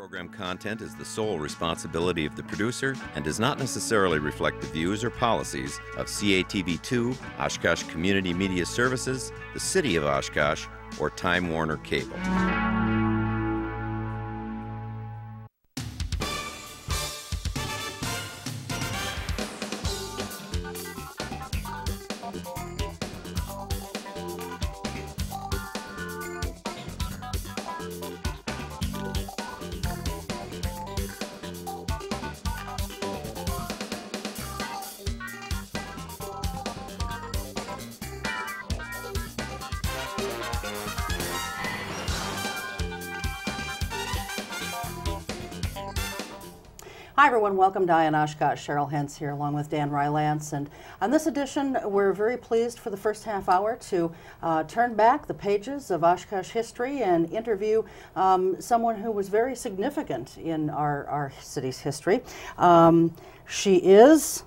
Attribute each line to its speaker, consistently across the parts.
Speaker 1: Program content is the sole responsibility of the producer and does not necessarily reflect the views or policies of CATV2, Oshkosh Community Media Services, the City of Oshkosh, or Time Warner Cable.
Speaker 2: Hi everyone, welcome to Oshkosh. Cheryl Hentz here along with Dan Rylance, and on this edition we're very pleased for the first half hour to turn back the pages of Oshkosh history and interview someone who was very significant in our city's history. She is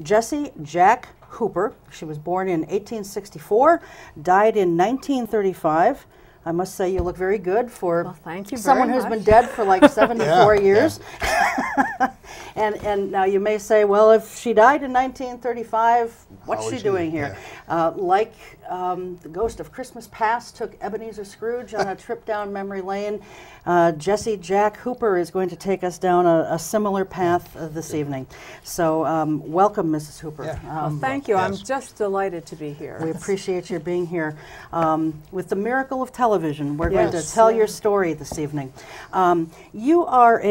Speaker 2: Jessie Jack Hooper. She was born in 1864, died in 1935. I must say you look very good for someone who's been dead for like 74 years. Yeah. And now you may say, well, if she died in 1935, what's she doing here? Yeah. Like the ghost of Christmas Past took Ebenezer Scrooge on a trip down memory lane, Jessie Jack Hooper is going to take us down a similar path this evening. So welcome, Mrs. Hooper.
Speaker 3: Yeah.
Speaker 4: Well, thank you. Yes. I'm just delighted to be here.
Speaker 2: We appreciate your being here. With the miracle of television, we're going to tell your story this evening. You are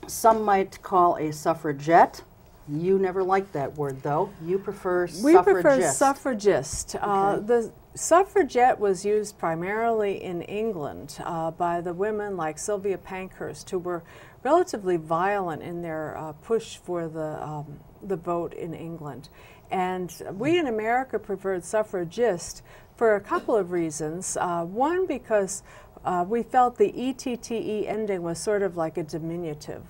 Speaker 2: some might call a suffragette. You never liked that word, though. You prefer suffragist.
Speaker 4: We prefer suffragist. Okay. The suffragette was used primarily in England by the women like Sylvia Pankhurst, who were relatively violent in their push for the vote in England. And we in America preferred suffragist for a couple of reasons. One, because we felt the ETTE ending was sort of like a diminutive,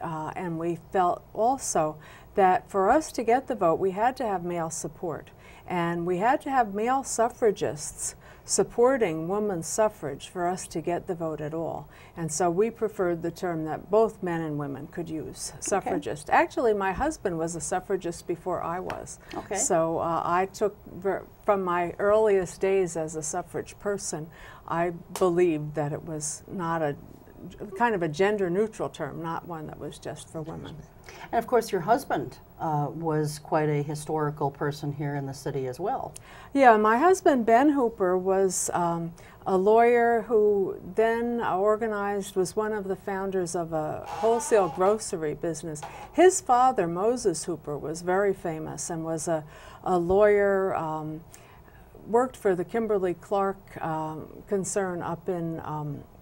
Speaker 4: and we felt also that for us to get the vote, we had to have male support. And we had to have male suffragists supporting women's suffrage for us to get the vote at all. And so we preferred the term that both men and women could use, suffragist. Okay. Actually, my husband was a suffragist before I was. Okay. So I took, from my earliest days as a suffrage person, I believed that it was not a kind of a gender-neutral term, not one that was just for women.
Speaker 2: And of course, your husband was quite a historical person here in the city as well.
Speaker 4: Yeah, my husband, Ben Hooper, was a lawyer who then was one of the founders of a wholesale grocery business. His father, Moses Hooper, was very famous and was a lawyer, worked for the Kimberly-Clark concern up in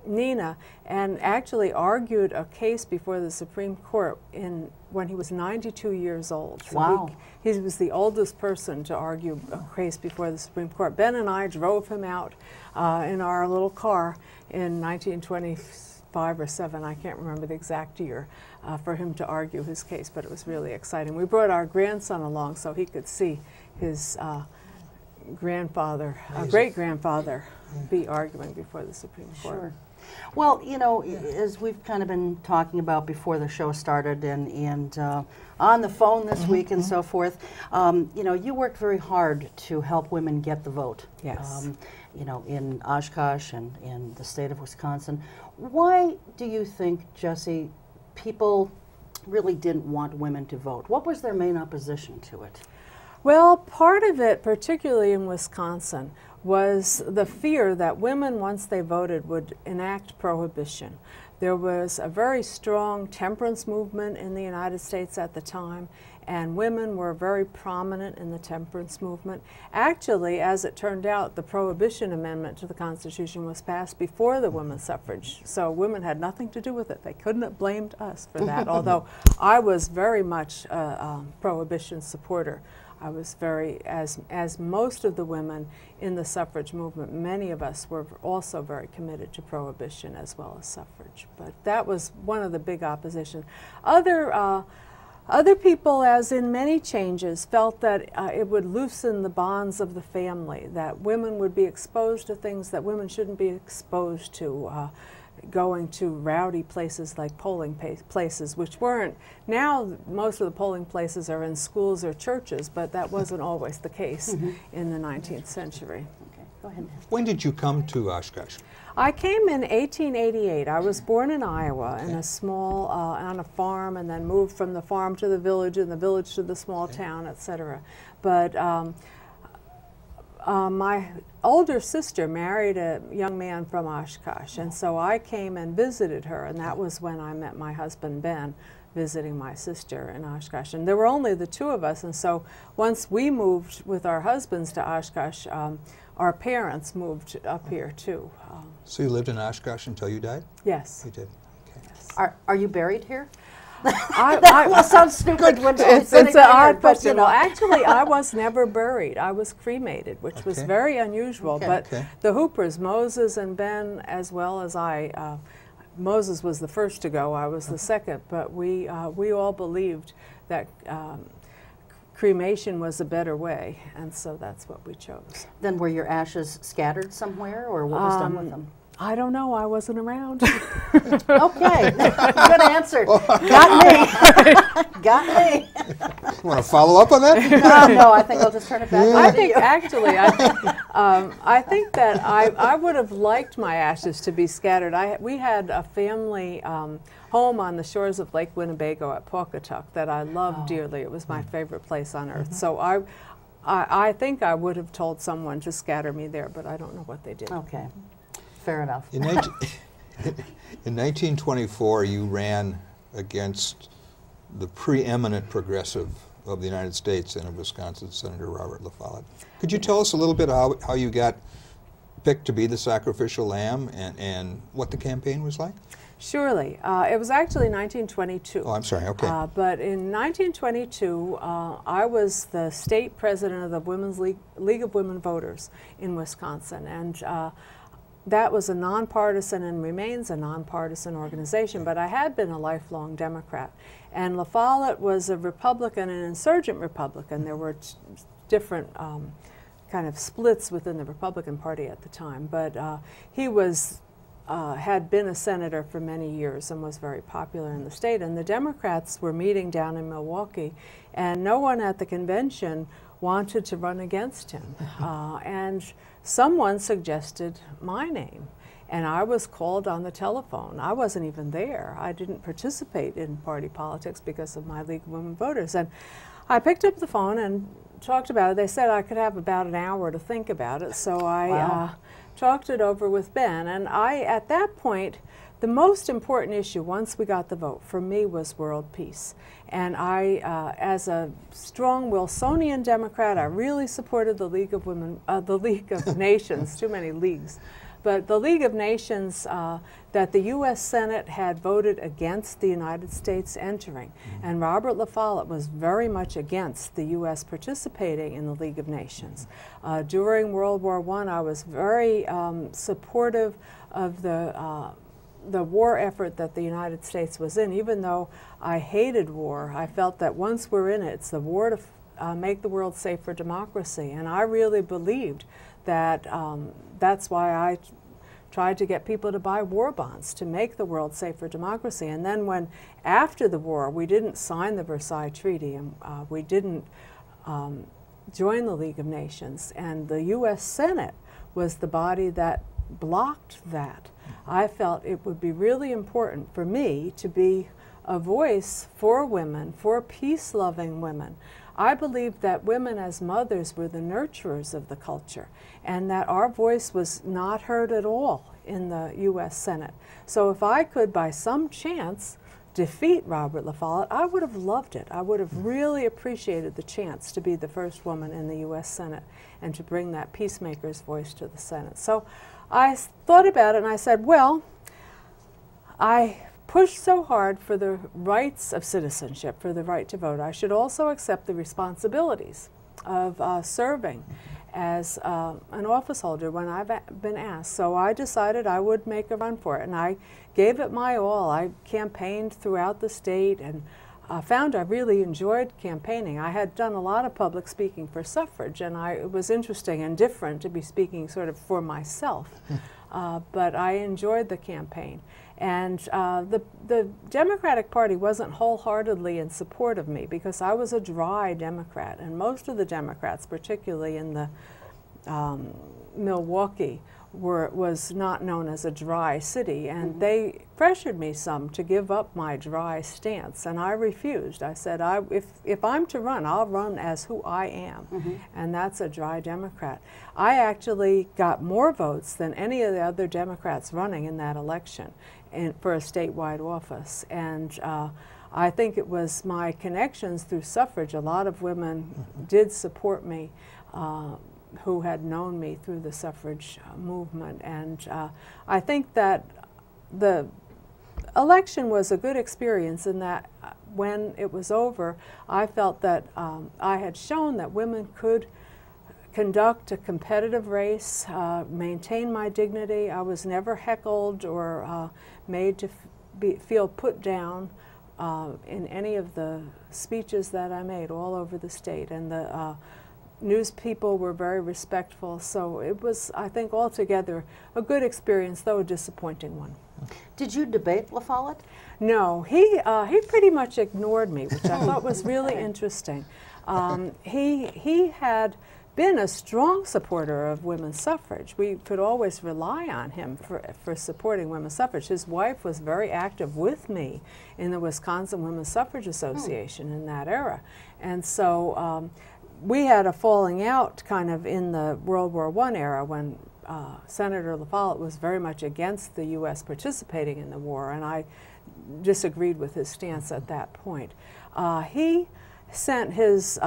Speaker 4: Neenah, and actually argued a case before the Supreme Court when he was 92 years old. So
Speaker 2: wow.
Speaker 4: He was the oldest person to argue a case before the Supreme Court. Ben and I drove him out in our little car in 1925 or 7, I can't remember the exact year, for him to argue his case, but it was really exciting. We brought our grandson along so he could see his great-grandfather be arguing before the Supreme Court.
Speaker 2: Sure. Well, you know, as we've kind of been talking about before the show started and on the phone this week and so forth, you know, you worked very hard to help women get the vote.
Speaker 4: Yes.
Speaker 2: You know, in Oshkosh and in the state of Wisconsin. Why do you think, Jessie, people really didn't want women to vote? What was their main opposition to it?
Speaker 4: Well, part of it, particularly in Wisconsin, was the fear that women, once they voted, would enact prohibition. There was a very strong temperance movement in the United States at the time, and women were very prominent in the temperance movement. Actually, as it turned out, the Prohibition Amendment to the Constitution was passed before the women's suffrage, so women had nothing to do with it. They couldn't have blamed us for that, although I was very much a Prohibition supporter. I was as most of the women in the suffrage movement, many of us were also very committed to prohibition as well as suffrage. But that was one of the big opposition. Other people, as in many changes, felt that it would loosen the bonds of the family, that women would be exposed to things that women shouldn't be exposed to. going to rowdy places like polling places, which weren't. Now most of the polling places are in schools or churches, but that wasn't always the case in the 19th century.
Speaker 2: Okay, go ahead.
Speaker 3: When did you come to Oshkosh?
Speaker 4: I came in 1888. I was born in Iowa in a small, on a farm, and then moved from the farm to the village and the village to the small town, etc. But my older sister married a young man from Oshkosh, and so I came and visited her, and that was when I met my husband Ben, visiting my sister in Oshkosh. And there were only the two of us, and so once we moved with our husbands to Oshkosh, our parents moved up here too.
Speaker 3: So you lived in Oshkosh until you died?
Speaker 4: Yes.
Speaker 3: You did. Okay.
Speaker 4: Yes.
Speaker 2: Are you buried here?
Speaker 4: That
Speaker 2: will sound stupid when
Speaker 4: it's an odd question. Well, actually, I was never buried. I was cremated, which was very unusual. But the Hoopers, Moses and Ben, as well as I, Moses was the first to go. I was the second. But we all believed that cremation was a better way, and so that's what we chose.
Speaker 2: Then were your ashes scattered somewhere, or what was done with them?
Speaker 4: I don't know. I wasn't around.
Speaker 2: Okay, good answer. Got me. Got me.
Speaker 3: You want to follow up on that?
Speaker 2: No, I think I'll just turn it back over
Speaker 4: I
Speaker 2: to
Speaker 4: think
Speaker 2: you.
Speaker 4: actually, I think that I would have liked my ashes to be scattered. We had a family home on the shores of Lake Winnebago at Pawcatuck that I loved dearly. It was my favorite place on earth. So I think I would have told someone to scatter me there, but I don't know what they did.
Speaker 2: Okay, fair enough.
Speaker 3: In 1924, you ran against the preeminent progressive of the United States and of Wisconsin, Senator Robert La Follette. Could you tell us a little bit how you got picked to be the sacrificial lamb and what the campaign was like?
Speaker 4: Surely. It was actually 1922.
Speaker 3: Oh, I'm sorry, okay.
Speaker 4: But in 1922, I was the state president of the Women's League of Women Voters in Wisconsin, and that was a nonpartisan and remains a nonpartisan organization, but I had been a lifelong Democrat. And La Follette was a Republican, an insurgent Republican. There were different kind of splits within the Republican Party at the time, but he was had been a senator for many years and was very popular in the state. And the Democrats were meeting down in Milwaukee, and no one at the convention wanted to run against him. And someone suggested my name, and I was called on the telephone. I wasn't even there. I didn't participate in party politics because of my League of Women Voters. And I picked up the phone and talked about it. They said I could have about an hour to think about it, so I talked it over with Ben. And at that point, the most important issue, once we got the vote, for me was world peace. And I, as a strong Wilsonian Democrat, I really supported the League of Women, the League of Nations, too many leagues, but the League of Nations that the U.S. Senate had voted against the United States entering. And Robert La Follette was very much against the U.S. participating in the League of Nations. During World War I, I was very supportive of the war effort that the United States was in. Even though I hated war, I felt that once we're in it, it's the war to make the world safe for democracy. And I really believed that that's why I tried to get people to buy war bonds to make the world safe for democracy. And then when, after the war, we didn't sign the Versailles Treaty and we didn't join the League of Nations, and the U.S. Senate was the body that blocked that, I felt it would be really important for me to be a voice for women, for peace-loving women. I believed that women as mothers were the nurturers of the culture, and that our voice was not heard at all in the U.S. Senate. So if I could, by some chance, defeat Robert La Follette, I would have loved it. I would have really appreciated the chance to be the first woman in the U.S. Senate and to bring that peacemaker's voice to the Senate. So I thought about it and I said, well, I pushed so hard for the rights of citizenship, for the right to vote. I should also accept the responsibilities of serving as an office holder when I've been asked. So I decided I would make a run for it, and I gave it my all. I campaigned throughout the state, and found I really enjoyed campaigning. I had done a lot of public speaking for suffrage, and it was interesting and different to be speaking sort of for myself. But I enjoyed the campaign. And the Democratic Party wasn't wholeheartedly in support of me because I was a dry Democrat, and most of the Democrats, particularly in the Milwaukee, was not known as a dry city, and they pressured me some to give up my dry stance, and I refused. I said, if I'm to run, I'll run as who I am, and that's a dry Democrat. I actually got more votes than any of the other Democrats running in that election for a statewide office, and I think it was my connections through suffrage. A lot of women did support me who had known me through the suffrage movement, and I think that the election was a good experience in that when it was over, I felt that I had shown that women could conduct a competitive race, maintain my dignity. I was never heckled or made to feel put down in any of the speeches that I made all over the state, and the news people were very respectful, so it was, I think, altogether a good experience, though a disappointing one.
Speaker 2: Did you debate La Follette?
Speaker 4: No, he pretty much ignored me, which I thought was really interesting. He had been a strong supporter of women's suffrage. We could always rely on him for supporting women's suffrage. His wife was very active with me in the Wisconsin Women's Suffrage Association in that era, and so we had a falling out kind of in the World War I era when Senator La Follette was very much against the U.S. participating in the war, and I disagreed with his stance at that point. He sent his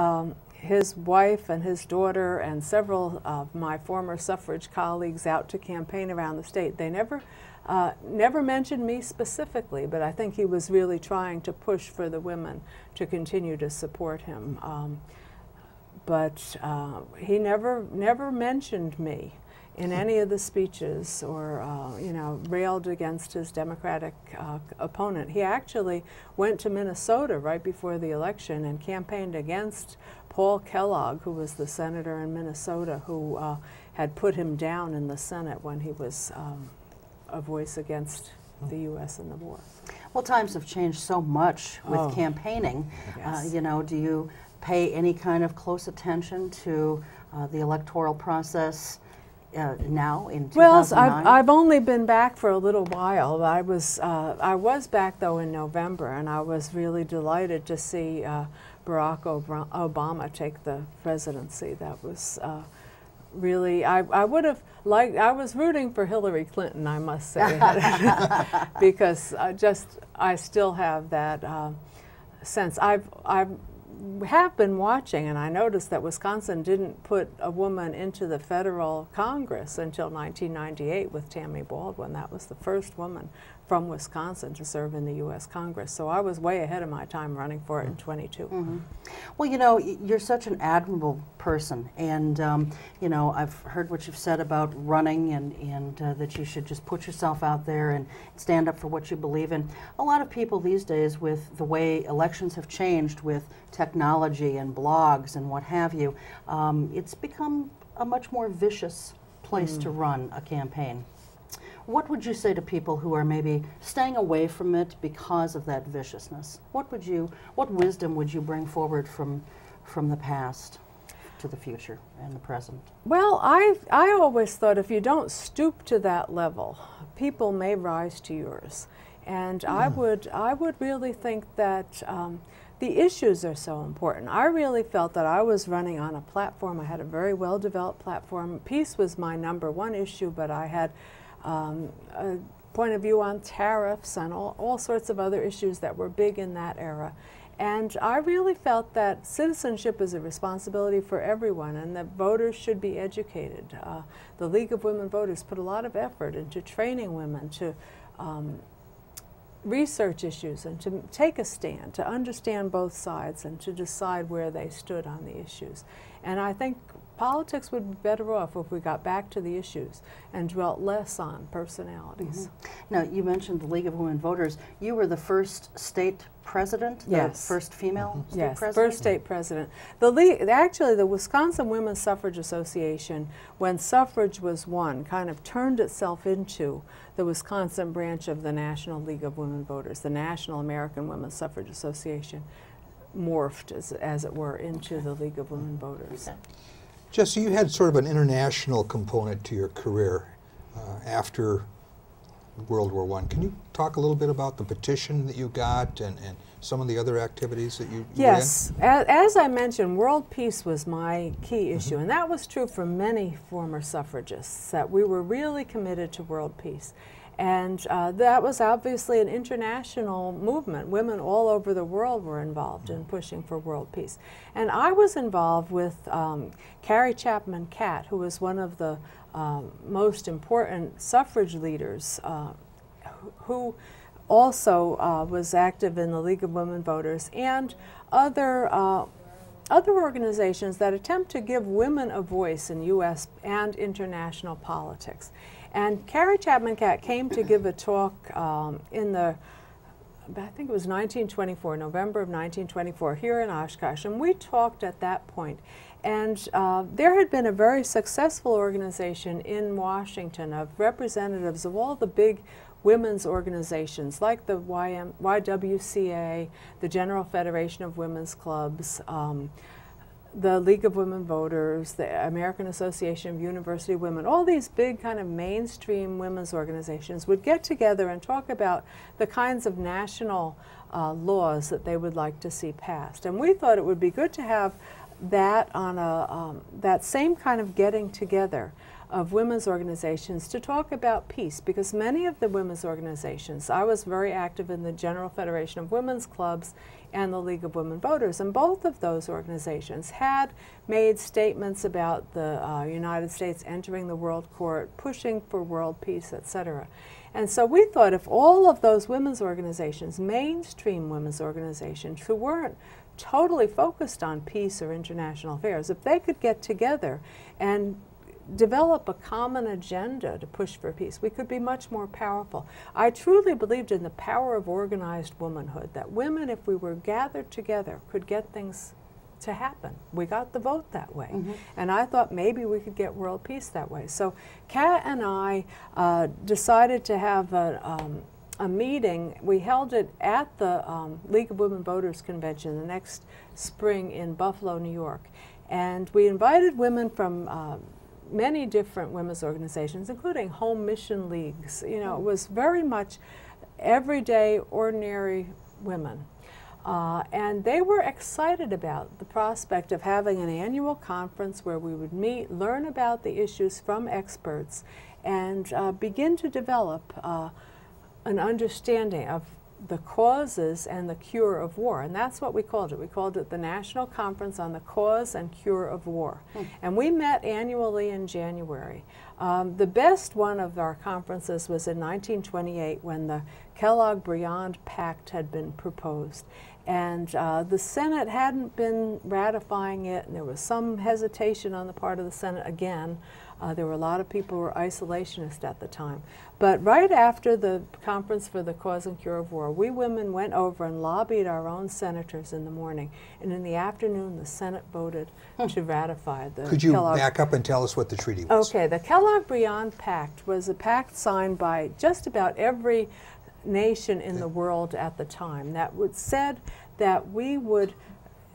Speaker 4: wife and his daughter and several of my former suffrage colleagues out to campaign around the state. They never mentioned me specifically, but I think he was really trying to push for the women to continue to support him. But he never mentioned me in any of the speeches or you know, railed against his Democratic opponent. He actually went to Minnesota right before the election and campaigned against Paul Kellogg, who was the senator in Minnesota who had put him down in the Senate when he was a voice against the U.S. in the war.
Speaker 2: Well, times have changed so much with campaigning.
Speaker 4: Yes.
Speaker 2: You know, do you pay any kind of close attention to the electoral process now in 2009?
Speaker 4: Well, I've only been back for a little while. I was back though in November, and I was really delighted to see Barack Obama take the presidency. That was really, I would have liked, I was rooting for Hillary Clinton, I must say, because I still have that sense. I have been watching, and I noticed that Wisconsin didn't put a woman into the federal Congress until 1998 with Tammy Baldwin. That was the first woman from Wisconsin to serve in the U.S. Congress. So I was way ahead of my time running for it in 22.
Speaker 2: Well, you know, you're such an admirable person, and you know, I've heard what you've said about running and that you should just put yourself out there and stand up for what you believe in. A lot of people these days, with the way elections have changed with technology and blogs and what have you, it's become a much more vicious place to run a campaign. What would you say to people who are maybe staying away from it because of that viciousness? What wisdom would you bring forward from the past to the future and the present?
Speaker 4: Well, I always thought if you don't stoop to that level, people may rise to yours. And I would really think that the issues are so important. I really felt that I was running on a platform. I had a very well-developed platform. Peace was my #1 issue, but I had a point of view on tariffs and all sorts of other issues that were big in that era. And I really felt that citizenship is a responsibility for everyone, and that voters should be educated. The League of Women Voters put a lot of effort into training women to research issues and to take a stand, to understand both sides and to decide where they stood on the issues. And I think politics would be better off if we got back to the issues and dwelt less on personalities.
Speaker 2: Now, you mentioned the League of Women Voters. You were the first state president, the first female state president?
Speaker 4: First state president. The league, actually, the Wisconsin Women's Suffrage Association, when suffrage was won, kind of turned itself into the Wisconsin branch of the National League of Women Voters. The National American Women's Suffrage Association morphed, as it were, into the League of Women Voters.
Speaker 2: Okay.
Speaker 3: Jessie, you had sort of an international component to your career after World War I. Can you talk a little bit about the petition that you got and some of the other activities that you
Speaker 4: Yes. As I mentioned, world peace was my key issue, and that was true for many former suffragists, that we were really committed to world peace. And that was obviously an international movement. Women all over the world were involved in pushing for world peace. And I was involved with Carrie Chapman Catt, who was one of the most important suffrage leaders, who also was active in the League of Women Voters, and other organizations that attempt to give women a voice in U.S. and international politics. And Carrie Chapman Catt came to give a talk in the, I think it was 1924, November of 1924, here in Oshkosh, and we talked at that point. And there had been a very successful organization in Washington of representatives of all the big women's organizations like the YWCA, the General Federation of Women's Clubs, the League of Women Voters, the American Association of University Women. All these big kind of mainstream women's organizations would get together and talk about the kinds of national laws that they would like to see passed. And we thought it would be good to have that on a that same kind of getting together of women's organizations to talk about peace, because many of the women's organizations, I was very active in the General Federation of Women's Clubs and the League of Women Voters, and both of those organizations had made statements about the United States entering the World Court, pushing for world peace, etc. And so we thought if all of those women's organizations, mainstream women's organizations who weren't totally focused on peace or international affairs, if they could get together and develop a common agenda to push for peace, we could be much more powerful. I truly believed in the power of organized womanhood, that women, if we were gathered together, could get things to happen. We got the vote that way. And I thought maybe we could get world peace that way. So Kat and I decided to have a meeting. We held it at the League of Women Voters Convention the next spring in Buffalo, New York. And we invited women from many different women's organizations, including home mission leagues. You know, it was very much everyday, ordinary women. And they were excited about the prospect of having an annual conference where we would meet, learn about the issues from experts, and begin to develop an understanding of the causes and the cure of war. And that's what we called it. We called it the National Conference on the Cause and Cure of War. And we met annually in January. The best one of our conferences was in 1928 when the Kellogg-Briand Pact had been proposed. And the Senate hadn't been ratifying it, and there was some hesitation on the part of the Senate again. There were a lot of people who were isolationist at the time. But right after the Conference for the Cause and Cure of War, we women went over and lobbied our own senators in the morning. And in the afternoon, the Senate voted to ratify the
Speaker 3: Could you back up and tell us what the treaty was?
Speaker 4: Okay, the Kellogg-Briand Pact was a pact signed by just about every nation in the world at the time that said that we would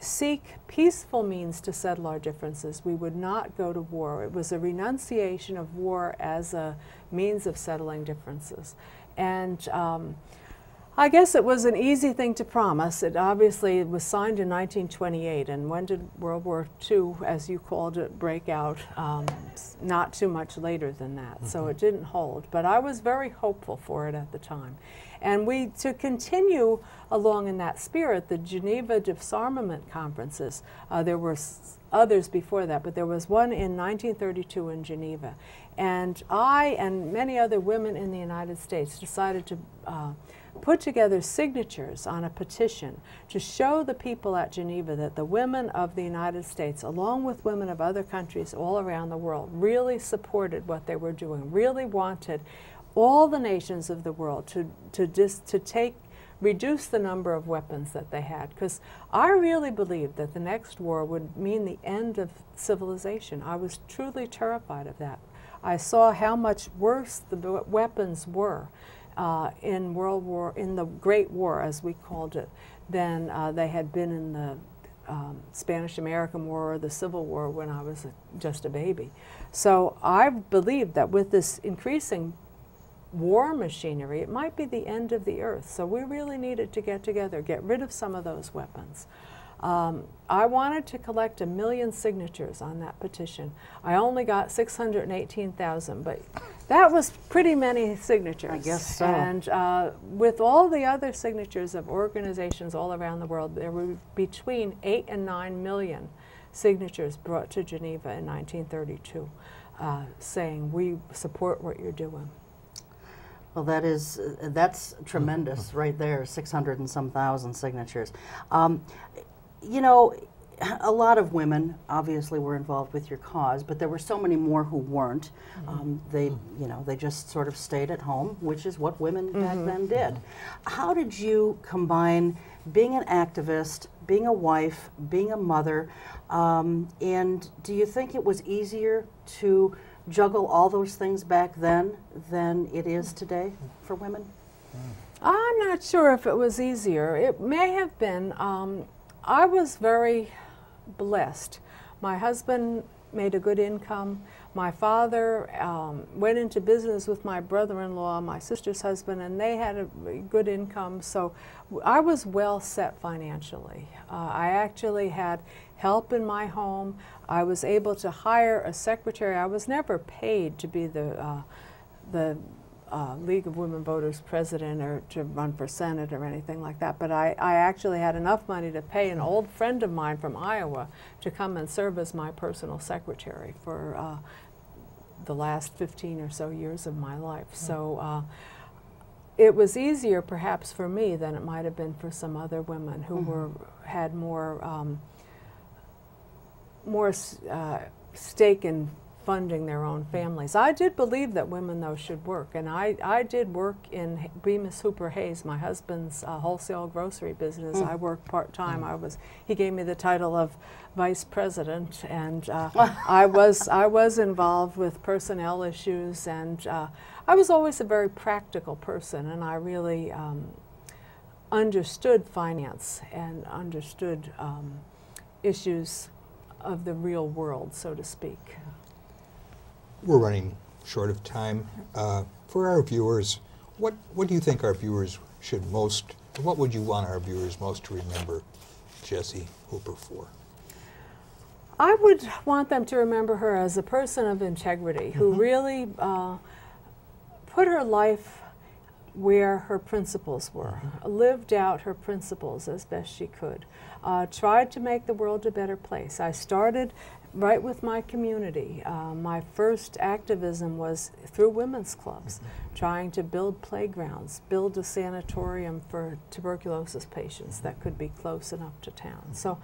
Speaker 4: seek peaceful means to settle our differences. We would not go to war. It was a renunciation of war as a means of settling differences. And I guess it was an easy thing to promise. It obviously was signed in 1928, and when did World War II, as you called it, break out? Not too much later than that, so it didn't hold. But I was very hopeful for it at the time. And to continue along in that spirit, the Geneva Disarmament Conferences, there were others before that, but there was one in 1932 in Geneva. And I and many other women in the United States decided to put together signatures on a petition to show the people at Geneva that the women of the United States, along with women of other countries all around the world, really supported what they were doing, really wanted all the nations of the world to reduce the number of weapons that they had. Because I really believed that the next war would mean the end of civilization. I was truly terrified of that. I saw how much worse the weapons were in the Great War, as we called it, than they had been in the Spanish-American War or the Civil War when I was just a baby. So I believed that with this increasing war machinery, it might be the end of the earth. So we really needed to get together, get rid of some of those weapons. I wanted to collect 1 million signatures on that petition. I only got 618,000, but that was pretty many signatures.
Speaker 2: I guess so.
Speaker 4: And with all the other signatures of organizations all around the world, there were between 8 and 9 million signatures brought to Geneva in 1932, saying we support what you're doing.
Speaker 2: Well, that's tremendous right there, 600 and some thousand signatures. You know, a lot of women obviously were involved with your cause, but there were so many more who weren't. They just sort of stayed at home, which is what women back then did. How did you combine being an activist, being a wife, being a mother, and do you think it was easier to juggle all those things back then than it is today for women?
Speaker 4: I'm not sure if it was easier. It may have been. I was very blessed. My husband made a good income. My father went into business with my brother-in-law, my sister's husband, and they had a good income. So I was well set financially. I actually had help in my home. I was able to hire a secretary. I was never paid to be the League of Women Voters president or to run for Senate or anything like that, but I actually had enough money to pay an old friend of mine from Iowa to come and serve as my personal secretary for the last 15 or so years of my life. So it was easier perhaps for me than it might have been for some other women who had more stake in funding their own families. I did believe that women, though, should work, and I did work in Bemis Hooper Hayes, my husband's wholesale grocery business. I worked part-time. He gave me the title of vice president, and I was involved with personnel issues, and I was always a very practical person, and I really understood finance and understood issues of the real world, so to speak.
Speaker 3: We're running short of time. For our viewers, what do you think our viewers should what would you want our viewers most to remember Jessie Hooper for?
Speaker 4: I would want them to remember her as a person of integrity who really put her life where her principles were, lived out her principles as best she could, tried to make the world a better place. I started right with my community. My first activism was through women's clubs, trying to build playgrounds, build a sanatorium for tuberculosis patients that could be close enough to town. So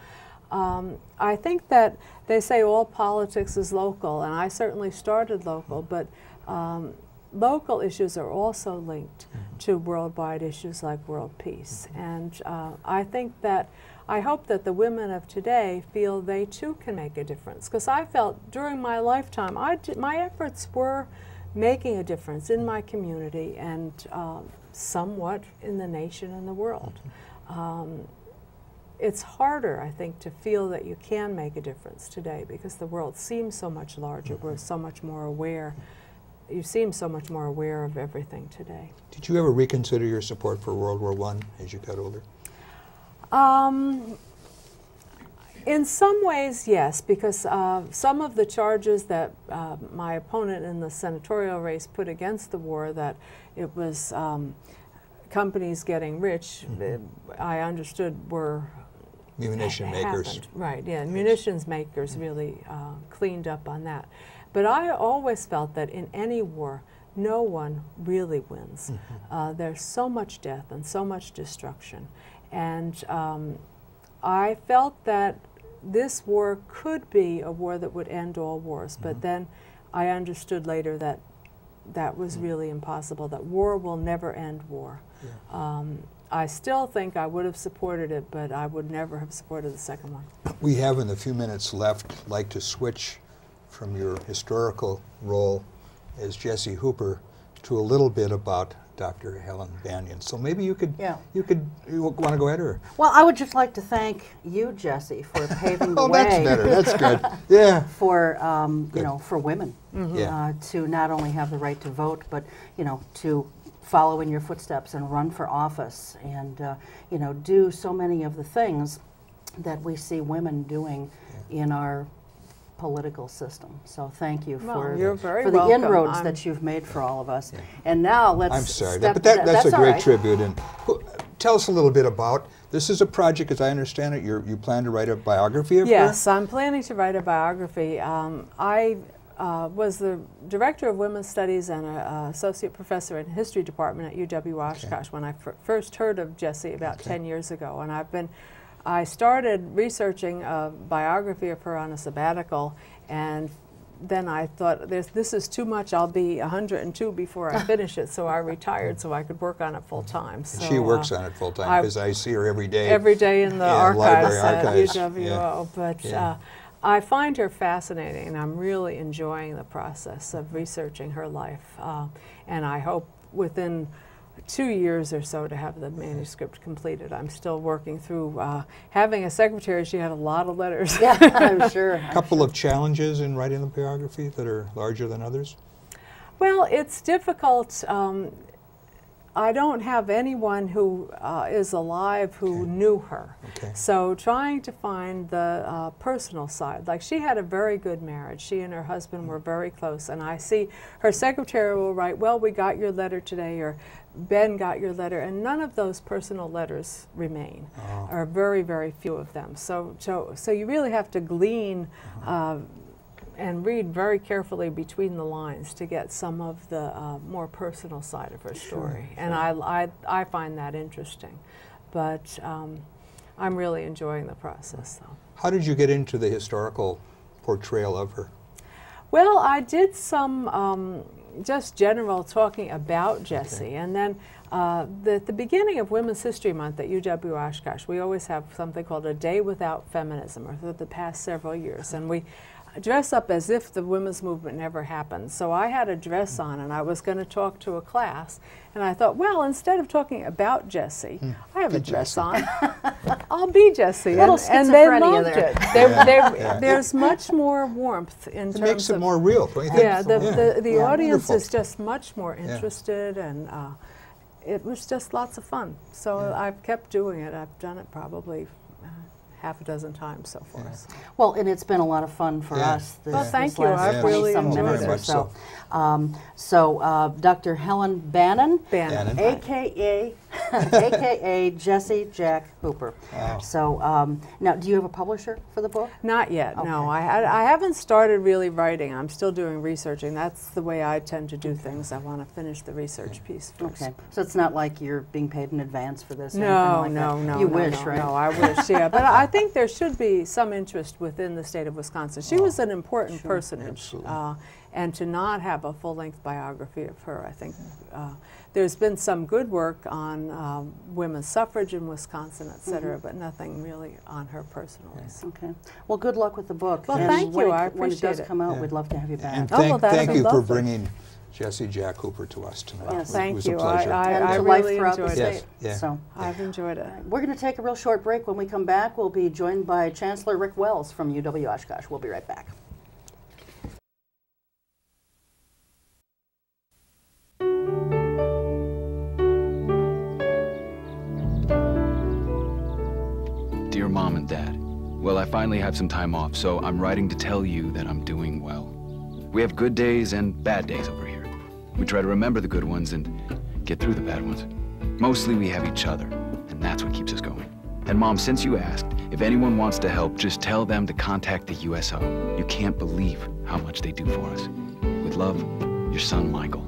Speaker 4: I think that they say all politics is local, and I certainly started local, but local issues are also linked to worldwide issues like world peace. And I hope that the women of today feel they too can make a difference. Because I felt during my lifetime, my efforts were making a difference in my community and somewhat in the nation and the world. It's harder, I think, to feel that you can make a difference today because the world seems so much larger. We're so much more aware. You seem so much more aware of everything today.
Speaker 3: Did you ever reconsider your support for World War I as you got older?
Speaker 4: In some ways, yes, because some of the charges that my opponent in the senatorial race put against the war, that it was companies getting rich, I understood were
Speaker 3: munition makers.
Speaker 4: Right, yeah, munitions makers really cleaned up on that. But I always felt that in any war, no one really wins. There's so much death and so much destruction. And I felt that this war could be a war that would end all wars, but then I understood later that that was really impossible, that war will never end war. I still think I would have supported it, but I would never have supported the second one.
Speaker 3: We have, in the few minutes left, like to switch from your historical role as Jessie Hooper to a little bit about Dr. Helen Banyan. So maybe you want to go ahead, or?
Speaker 2: Well, I would just like to thank you, Jessie, for paving the
Speaker 3: oh,
Speaker 2: way.
Speaker 3: that's better. That's good. Yeah.
Speaker 2: For you know, for women to not only have the right to vote, but you know, to follow in your footsteps and run for office, and you know, do so many of the things that we see women doing in our political system. So thank you for the inroads that you've made for all of us. And now let's.
Speaker 3: I'm sorry, but that's a great tribute. And tell us a little bit about. This is a project, as I understand it. You plan to write a biography of her?
Speaker 4: Yes, I'm planning to write a biography. I was the director of women's studies and an associate professor in the history department at UW-Oshkosh when I first heard of Jessie about 10 years ago, and I started researching a biography of her on a sabbatical, and then I thought, this is too much. I'll be 102 before I finish it, so I retired so I could work on it full time. So,
Speaker 3: she works on it full time because I see her every day.
Speaker 4: Every day in the archives at UWO.
Speaker 3: Yeah.
Speaker 4: But I find her fascinating, and I'm really enjoying the process of researching her life. And I hope within 2 years or so to have the manuscript completed. I'm still working through. Having a secretary, she had a lot of letters.
Speaker 2: Yeah, I'm sure.
Speaker 3: A couple of challenges in writing the biography that are larger than others?
Speaker 4: Well, it's difficult. I don't have anyone who is alive who knew her. So trying to find the personal side. Like, she had a very good marriage. She and her husband were very close, and I see her secretary will write, well, we got your letter today, or Ben got your letter, and none of those personal letters remain, or very, very few of them. So you really have to glean and read very carefully between the lines to get some of the more personal side of her story. And I find that interesting. But I'm really enjoying the process, though. How
Speaker 3: did you get into the historical portrayal of her?
Speaker 4: Well, I did some just general talking about Jessie, and then at the beginning of Women's History Month at UW-Oshkosh, we always have something called a Day Without Feminism, or for the past several years, and we dress up as if the women's movement never happened. So I had a dress on, and I was going to talk to a class, and I thought, well, instead of talking about Jessie, I have a dress on. I'll be Jessie, and they loved it. There's much more warmth in terms of. It makes it
Speaker 3: more real, don't you think?
Speaker 4: Yeah, the audience is just much more interested, and it was just lots of fun. So I've kept doing it. I've done it probably half a dozen times so far. So.
Speaker 2: Well, and it's been a lot of fun for us.
Speaker 4: Well, thank you. I've really enjoyed it.
Speaker 2: So Dr. Helen Banyan, a.k.a. Jessie Jack Hooper.
Speaker 3: Wow.
Speaker 2: So now, do you have a publisher for the book?
Speaker 4: Not yet, no. I haven't started really writing. I'm still doing researching. That's the way I tend to do things. I want to finish the research piece first.
Speaker 2: Okay. So it's not like you're being paid in advance for this?
Speaker 4: No,
Speaker 2: no. You wish, right?
Speaker 4: No, I wish, yeah. But I think there should be some interest within the state of Wisconsin. She was an important personage. And to not have a full-length biography of her, I think there's been some good work on women's suffrage in Wisconsin, et cetera, but nothing really on her personally. So.
Speaker 2: Okay. Well, good luck with the book.
Speaker 4: Well, thank you. I appreciate it.
Speaker 2: When it does come out, we'd love to have you back.
Speaker 3: And thank you for bringing Jessie Jack Hooper to us tonight.
Speaker 2: Yes,
Speaker 3: it was a
Speaker 4: thank you.
Speaker 3: pleasure.
Speaker 4: I really enjoyed it.
Speaker 3: Yes, yeah.
Speaker 2: So
Speaker 4: I've enjoyed it.
Speaker 2: We're going to take a real short break. When we come back, we'll be joined by Chancellor Rick Wells from UW-Oshkosh. We'll be right back.
Speaker 5: Dear Mom and Dad, well, I finally have some time off, so I'm writing to tell you that I'm doing well. We have good days and bad days over here. We try to remember the good ones and get through the bad ones. Mostly we have each other, and that's what keeps us going. And Mom, since you asked, if anyone wants to help, just tell them to contact the USO. You can't believe how much they do for us. With love, your son, Michael.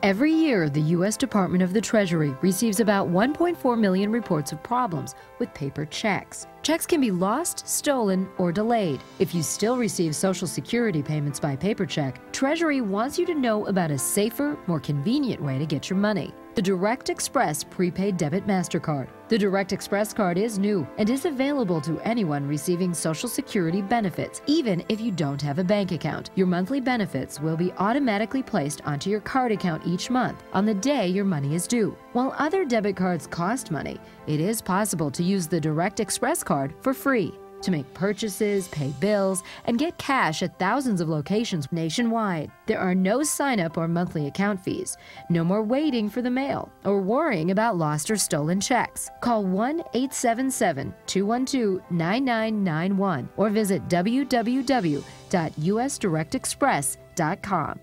Speaker 6: Every year, the U.S. Department of the Treasury receives about 1.4 million reports of problems with paper checks. Checks can be lost, stolen, or delayed. If you still receive Social Security payments by paper check, Treasury wants you to know about a safer, more convenient way to get your money: the Direct Express Prepaid Debit MasterCard. The Direct Express card is new and is available to anyone receiving Social Security benefits, even if you don't have a bank account. Your monthly benefits will be automatically placed onto your card account each month on the day your money is due. While other debit cards cost money, it is possible to use the Direct Express card for free to make purchases, pay bills, and get cash at thousands of locations nationwide. There are no sign-up or monthly account fees. No more waiting for the mail or worrying about lost or stolen checks. Call 1-877-212-9991 or visit www.usdirectexpress.com.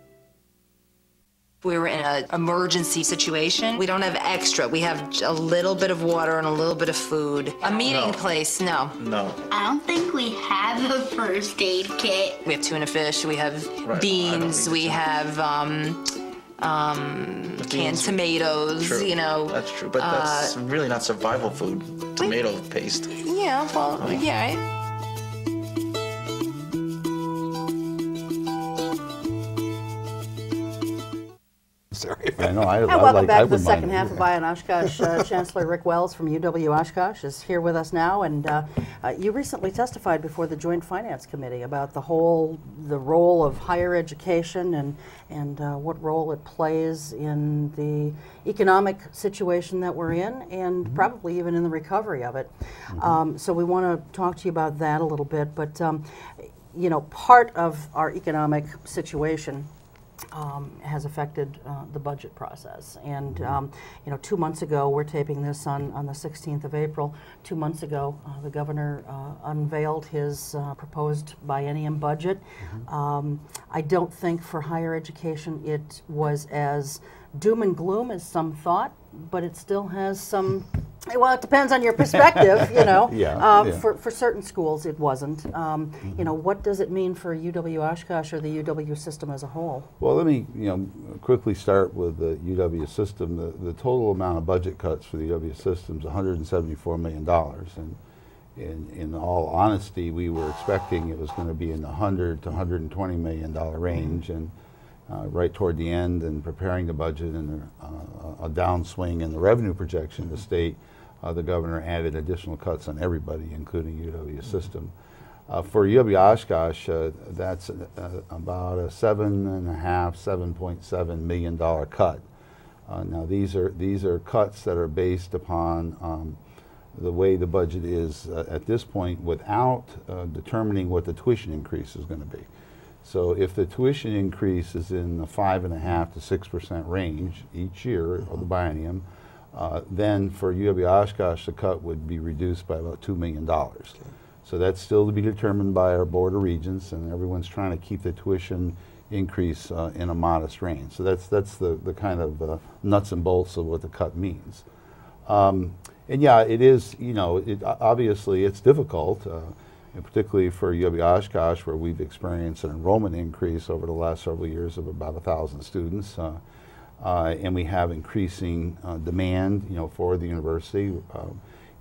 Speaker 7: We were in an emergency situation. We don't have extra. We have a little bit of water and a little bit of food. A meeting place, no.
Speaker 8: No.
Speaker 9: I don't think we have a first aid kit.
Speaker 7: We have tuna fish, we have beans, we have canned tomatoes,
Speaker 8: True.
Speaker 7: you know.
Speaker 8: That's true, but that's really not survival food. Tomato paste.
Speaker 7: Yeah, well, yeah.
Speaker 3: Sorry.
Speaker 10: I know.
Speaker 2: And welcome back to the second half of Oshkosh. Chancellor Rick Wells from UW-Oshkosh is here with us now, and you recently testified before the Joint Finance Committee about the role of higher education and what role it plays in the economic situation that we're in, and probably even in the recovery of it. So we want to talk to you about that a little bit, but you know, part of our economic situation has affected the budget process. And you know, 2 months ago, we're taping this on the 16th of April, 2 months ago, the governor unveiled his proposed biennium budget. I don't think for higher education it was as doom and gloom as some thought, but it still has some, well, it depends on your perspective, you know. For certain schools it wasn't. You know, what does it mean for UW-Oshkosh or the UW system as a whole?
Speaker 10: Well, let me quickly start with the UW system. The total amount of budget cuts for the UW system is $174 million. And in all honesty, we were expecting it was going to be in the $100 to $120 million range. And right toward the end, and preparing the budget and a downswing in the revenue projection of the state, the governor added additional cuts on everybody, including UW system. For UW-Oshkosh, that's about a $7.7 million cut. Now these are cuts that are based upon the way the budget is at this point, without determining what the tuition increase is going to be. So if the tuition increase is in the 5.5% to 6% range each year of the biennium, then for UW-Oshkosh the cut would be reduced by about $2 million. So that's still to be determined by our Board of Regents, and everyone's trying to keep the tuition increase in a modest range. So that's the kind of nuts and bolts of what the cut means. And yeah, it is, obviously it's difficult. And particularly for UW-Oshkosh, where we've experienced an enrollment increase over the last several years of about 1,000 students, and we have increasing demand, for the university.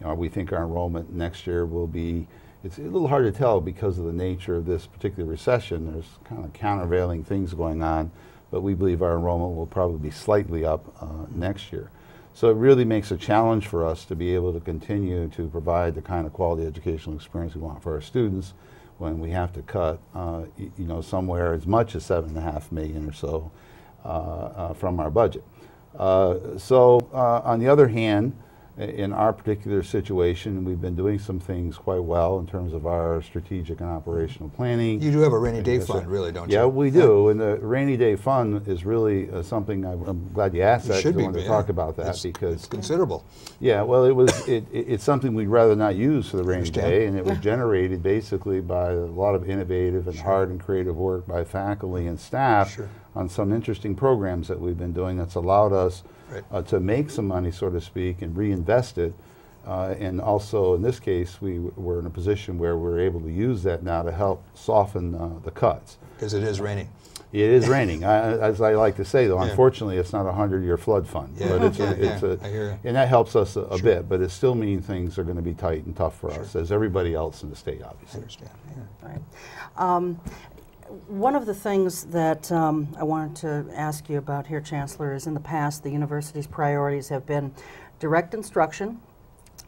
Speaker 10: We think our enrollment next year will be, it's a little hard to tell because of the nature of this particular recession. There's kind of countervailing things going on, but we believe our enrollment will probably be slightly up next year. So it really makes a challenge for us to be able to continue to provide the kind of quality educational experience we want for our students when we have to cut, somewhere as much as $7.5 million or so from our budget. So on the other hand, in our particular situation, we've been doing some things quite well in terms of our strategic and operational planning.
Speaker 3: You do have a rainy day fund, really, don't you?
Speaker 10: Yeah, we do. And the rainy day fund is really something I'm glad you asked that. I wanted to talk about that because
Speaker 3: it's considerable.
Speaker 10: Yeah, well, it's something we'd rather not use for the rainy day, and it was generated basically by a lot of innovative and hard and creative work by faculty and staff on some interesting programs that we've been doing that's allowed us to make some money, so to speak, and reinvest it. And also, in this case, we were in a position where we're able to use that now to help soften the cuts.
Speaker 3: Because it is raining.
Speaker 10: It is raining. As I like to say, though, unfortunately, it's not a 100-year flood fund. But
Speaker 3: I hear you.
Speaker 10: And that helps us a bit, but it still means things are going to be tight and tough for us, as everybody else in the state, obviously.
Speaker 3: I understand. Yeah.
Speaker 2: Right. One of the things that I wanted to ask you about here, Chancellor, is in the past the university's priorities have been direct instruction,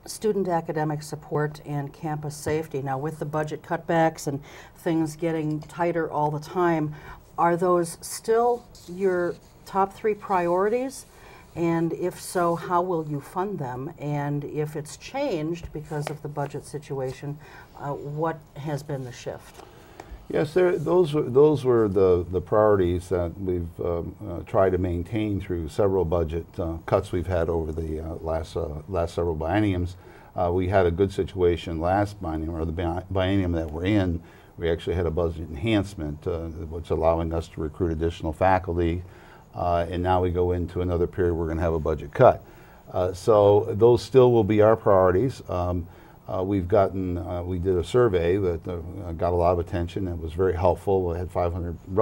Speaker 2: student academic support, and campus safety. Now, with the budget cutbacks and things getting tighter all the time, are those still your top 3 priorities? And if so, how will you fund them? And if it's changed because of the budget situation, what has been the shift?
Speaker 10: Yes, those were the priorities that we've tried to maintain through several budget cuts we've had over the last several bienniums. We had a good situation last biennium, or the biennium that we're in. We actually had a budget enhancement, which allowing us to recruit additional faculty, and now we go into another period we're going to have a budget cut. So those still will be our priorities. We did a survey that got a lot of attention and was very helpful. We had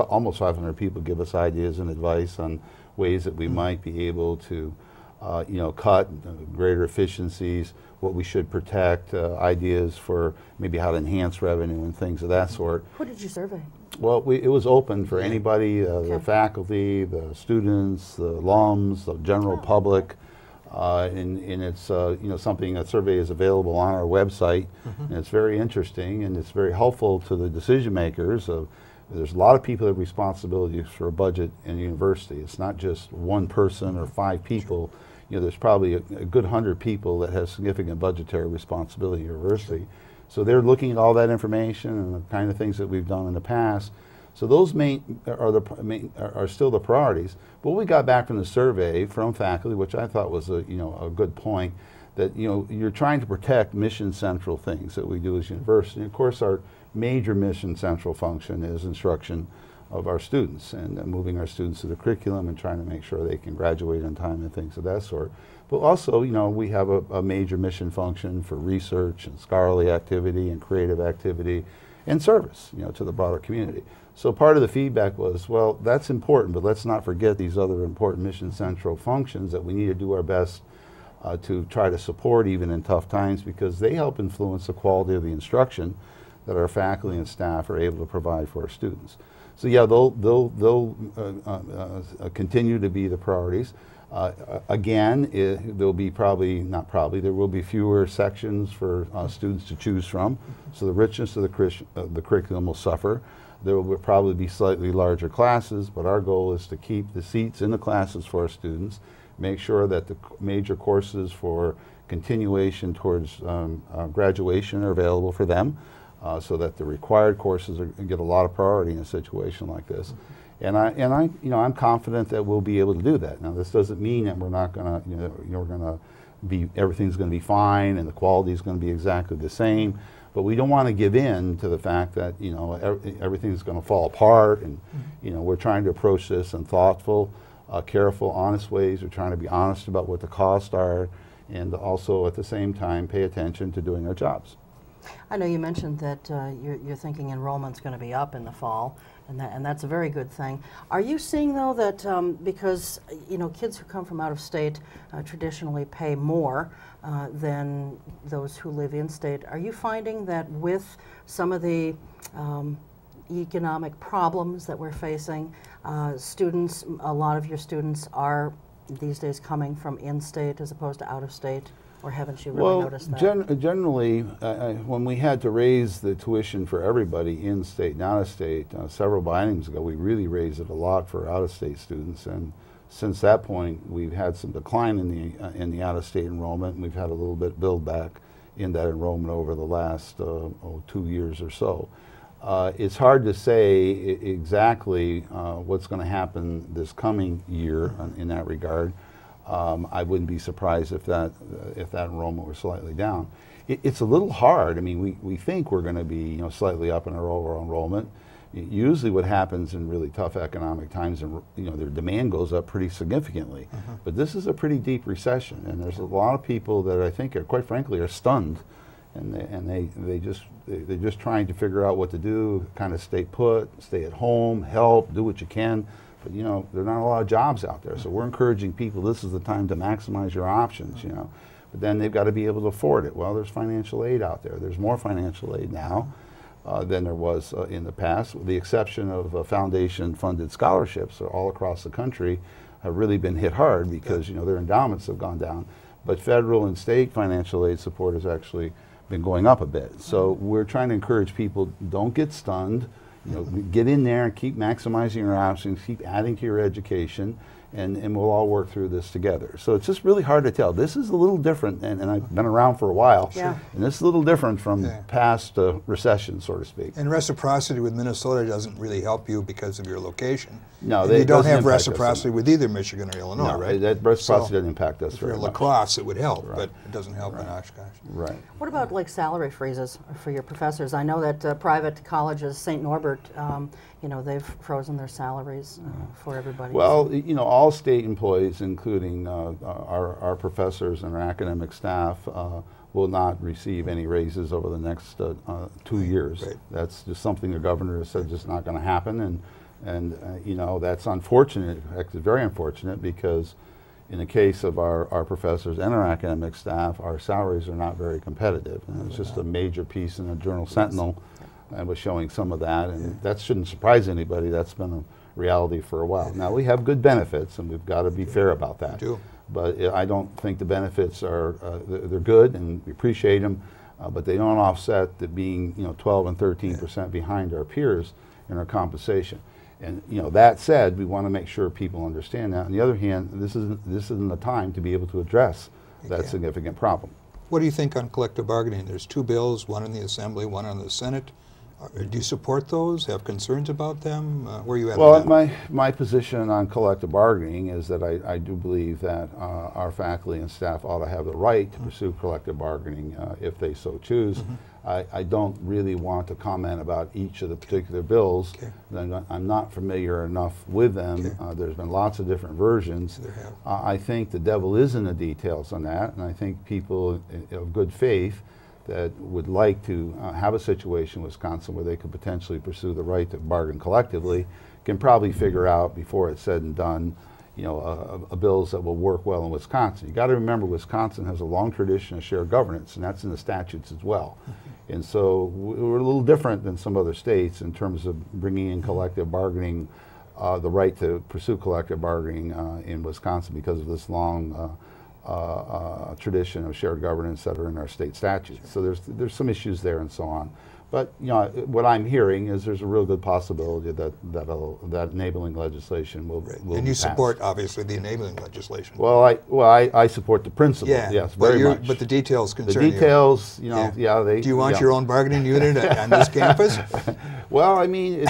Speaker 10: almost 500 people give us ideas and advice on ways that we might be able to, cut greater efficiencies, what we should protect, ideas for maybe how to enhance revenue and things of that sort.
Speaker 2: Who did you survey?
Speaker 10: Well, it was open for anybody, the faculty, the students, the alums, the general public. And it's something, that survey is available on our website, and it's very interesting and it's very helpful to the decision makers. There's a lot of people that have responsibilities for a budget in a university. It's not just one person or 5 people. There's probably a good 100 people that have significant budgetary responsibility in a university. So they're looking at all that information and the kind of things that we've done in the past. So those are still the priorities. But what we got back from the survey from faculty, which I thought was a good point, that you're trying to protect mission central things that we do as a university. And of course, our major mission central function is instruction of our students and moving our students through the curriculum and trying to make sure they can graduate on time and things of that sort. But also, we have a major mission function for research and scholarly activity and creative activity and service, to the broader community. So part of the feedback was, well, that's important, but let's not forget these other important mission central functions that we need to do our best to try to support even in tough times, because they help influence the quality of the instruction that our faculty and staff are able to provide for our students. So yeah, they'll continue to be the priorities. Again, there'll be there will be fewer sections for students to choose from, so the richness of the curriculum will suffer. There will probably be slightly larger classes, but our goal is to keep the seats in the classes for our students, make sure that the major courses for continuation towards graduation are available for them, so that the required courses get a lot of priority in a situation like this. And I'm confident that we'll be able to do that. Now, this doesn't mean that we're not going to, everything's going to be fine and the quality is going to be exactly the same. But we don't want to give in to the fact that everything's going to fall apart. And we're trying to approach this in thoughtful, careful, honest ways. We're trying to be honest about what the costs are, and also at the same time pay attention to doing our jobs.
Speaker 2: I know you mentioned that you're thinking enrollment's going to be up in the fall, and that's a very good thing. Are you seeing, though, that because kids who come from out of state traditionally pay more than those who live in state, are you finding that with some of the economic problems that we're facing, a lot of your students are these days coming from in-state as opposed to out of state? Or haven't you really noticed that?
Speaker 10: Generally, when we had to raise the tuition for everybody in-state and out-of-state several bienniums ago, we really raised it a lot for out-of-state students. And since that point, we've had some decline in the out-of-state enrollment, and we've had a little bit build back in that enrollment over the last 2 years or so. It's hard to say exactly what's going to happen this coming year in that regard. I wouldn't be surprised if that enrollment were slightly down. It's a little hard. I mean, we think we're going to be slightly up in our overall enrollment. Usually, what happens in really tough economic times, and their demand goes up pretty significantly. But this is a pretty deep recession, and there's a lot of people that I think are, quite frankly, are stunned and they're just trying to figure out what to do, kind of stay put, stay at home, help, do what you can. But you know, there are not a lot of jobs out there, so we're encouraging people, this is the time to maximize your options, you know. But then they've got to be able to afford it. Well, there's financial aid out there. There's more financial aid now than there was in the past, with the exception of foundation-funded scholarships all across the country have really been hit hard because, you know, their endowments have gone down. But federal and state financial aid support has actually been going up a bit. So we're trying to encourage people, don't get stunned. You know, get in there and keep maximizing your options, keep adding to your education, and we'll all work through this together. So it's just really hard to tell. This is a little different, and I've been around for a while, and this is a little different from past recessions, so to speak.
Speaker 3: And reciprocity with Minnesota doesn't really help you because of your location.
Speaker 10: No,
Speaker 3: you don't have reciprocity with either Michigan or Illinois,
Speaker 10: no,
Speaker 3: right?
Speaker 10: That reciprocity doesn't impact us very
Speaker 3: much.
Speaker 10: much.
Speaker 3: If you're La Crosse, it would help, but it doesn't help in Oshkosh.
Speaker 10: Right.
Speaker 2: What about like salary freezes for your professors? I know that private colleges, St. Norbert, you know, they've frozen their salaries for everybody.
Speaker 10: Well, you know, all state employees, including our professors and our academic staff, will not receive any raises over the next 2 years. Right. That's just something the governor has said just not going to happen, and you know, that's unfortunate. It's very unfortunate because in the case of our professors and our academic staff, our salaries are not very competitive. And it's just a major piece in the Journal Sentinel. I was showing some of that, and that shouldn't surprise anybody. That's been a reality for a while. Now, we have good benefits, and we've got to be fair about that.
Speaker 3: We do.
Speaker 10: But I don't think the benefits are, they're good, and we appreciate them, but they don't offset the being, you know, 12 and 13% behind our peers in our compensation. And, you know, that said, we want to make sure people understand that. On the other hand, this isn't the time to be able to address that significant problem.
Speaker 3: What do you think on collective bargaining? There's 2 bills, one in the Assembly, one in the Senate. Do you support those? Have concerns about them? Where are you at?
Speaker 10: Well, my position on collective bargaining is that I do believe that our faculty and staff ought to have the right to pursue collective bargaining if they so choose. I don't really want to comment about each of the particular bills. I'm not familiar enough with them. There's been lots of different versions. I think the devil is in the details on that, and I think people of good faith that would like to have a situation in Wisconsin where they could potentially pursue the right to bargain collectively can probably figure out before it's said and done, you know, bills that will work well in Wisconsin. You got to remember Wisconsin has a long tradition of shared governance, and that's in the statutes as well. And so we're a little different than some other states in terms of bringing in collective bargaining, the right to pursue collective bargaining in Wisconsin because of this long tradition of shared governance that are in our state statutes. So there's some issues there and so on. But you know, what I'm hearing is there's a real good possibility that enabling legislation will
Speaker 3: and you
Speaker 10: pass.
Speaker 3: Support obviously the enabling legislation.
Speaker 10: Well, I support the principle. Yes, very much.
Speaker 3: But the details concern you.
Speaker 10: The details, you know, they.
Speaker 3: Do you want your own bargaining unit on this campus?
Speaker 10: Well, I mean,